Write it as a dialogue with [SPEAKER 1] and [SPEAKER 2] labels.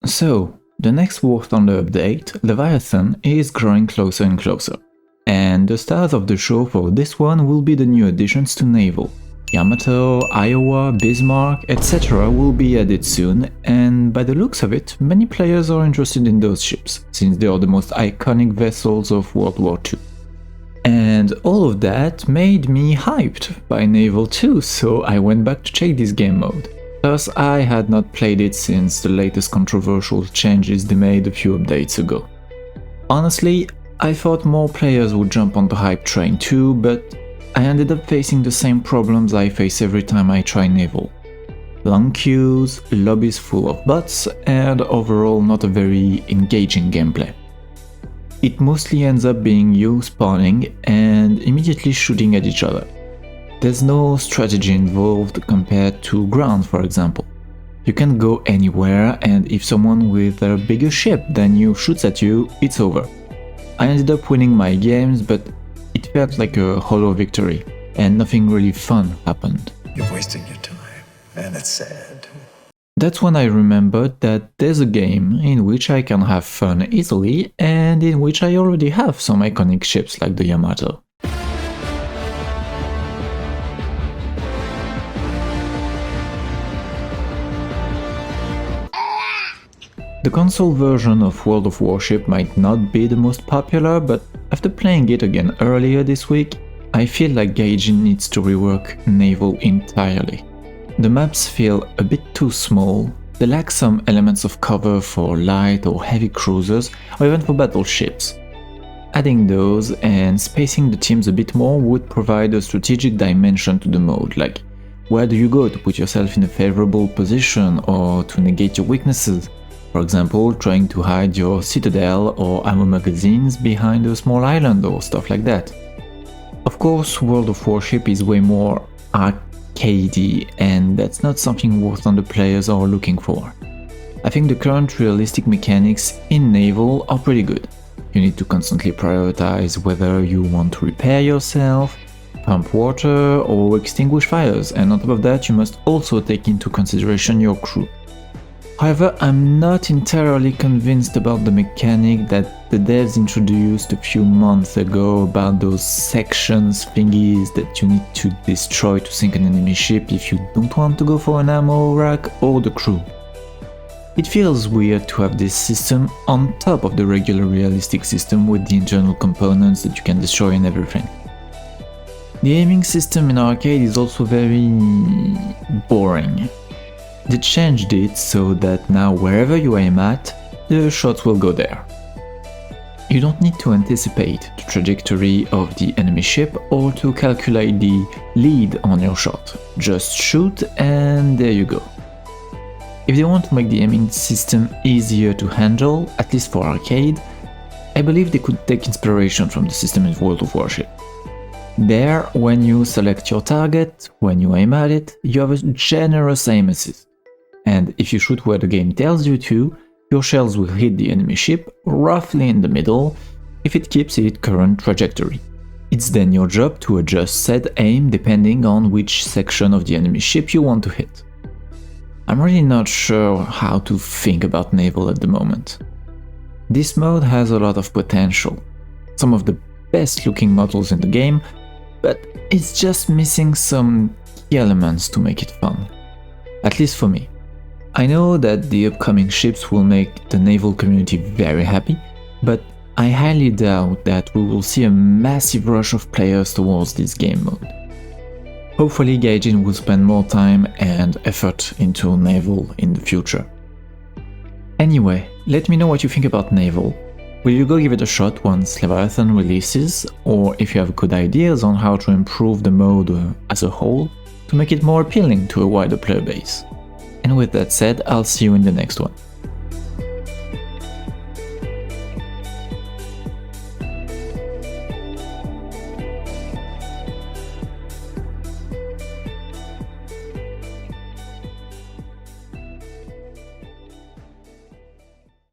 [SPEAKER 1] So, the next War Thunder update, Leviathan, is growing closer and closer. And the stars of the show for this one will be the new additions to Naval. Yamato, Iowa, Bismarck, etc. will be added soon, and by the looks of it, many players are interested in those ships, since they are the most iconic vessels of World War II. And all of that made me hyped by Naval 2, so I went back to check this game mode. Plus, I had not played it since the latest controversial changes they made a few updates ago. Honestly, I thought more players would jump on the hype train too, but I ended up facing the same problems I face every time I try Naval. Long queues, lobbies full of bots, and overall not a very engaging gameplay. It mostly ends up being you spawning and immediately shooting at each other. There's no strategy involved compared to ground, for example. You can go anywhere, and if someone with a bigger ship than you shoots at you, it's over. I ended up winning my games, but it felt like a hollow victory, and nothing really fun happened.
[SPEAKER 2] You're wasting your time, and it's sad.
[SPEAKER 1] That's when I remembered that there's a game in which I can have fun easily, and in which I already have some iconic ships like the Yamato. The console version of World of Warship might not be the most popular, but after playing it again earlier this week, I feel like Gaijin needs to rework Naval entirely. The maps feel a bit too small, they lack some elements of cover for light or heavy cruisers, or even for battleships. Adding those and spacing the teams a bit more would provide a strategic dimension to the mode, like where do you go to put yourself in a favorable position or to negate your weaknesses. For example, trying to hide your citadel or ammo magazines behind a small island or stuff like that. Of course, World of Warship is way more arcadey, and that's not something War Thunder players are looking for. I think the current realistic mechanics in Naval are pretty good. You need to constantly prioritize whether you want to repair yourself, pump water, or extinguish fires, and on top of that you must also take into consideration your crew. However, I'm not entirely convinced about the mechanic that the devs introduced a few months ago about those sections thingies that you need to destroy to sink an enemy ship if you don't want to go for an ammo rack or the crew. It feels weird to have this system on top of the regular realistic system with the internal components that you can destroy and everything. The aiming system in arcade is also very boring. They changed it so that now wherever you aim at, the shots will go there. You don't need to anticipate the trajectory of the enemy ship or to calculate the lead on your shot. Just shoot and there you go. If they want to make the aiming system easier to handle, at least for arcade, I believe they could take inspiration from the system in World of Warship. There, when you select your target, when you aim at it, you have a generous aim assist. And if you shoot where the game tells you to, your shells will hit the enemy ship roughly in the middle if it keeps its current trajectory. It's then your job to adjust said aim depending on which section of the enemy ship you want to hit. I'm really not sure how to think about Naval at the moment. This mode has a lot of potential, some of the best looking models in the game, but it's just missing some key elements to make it fun. At least for me. I know that the upcoming ships will make the Naval community very happy, but I highly doubt that we will see a massive rush of players towards this game mode. Hopefully Gaijin will spend more time and effort into Naval in the future. Anyway, let me know what you think about Naval. Will you go give it a shot once Leviathan releases, or if you have good ideas on how to improve the mode as a whole to make it more appealing to a wider player base? And with that said, I'll see you in the next one.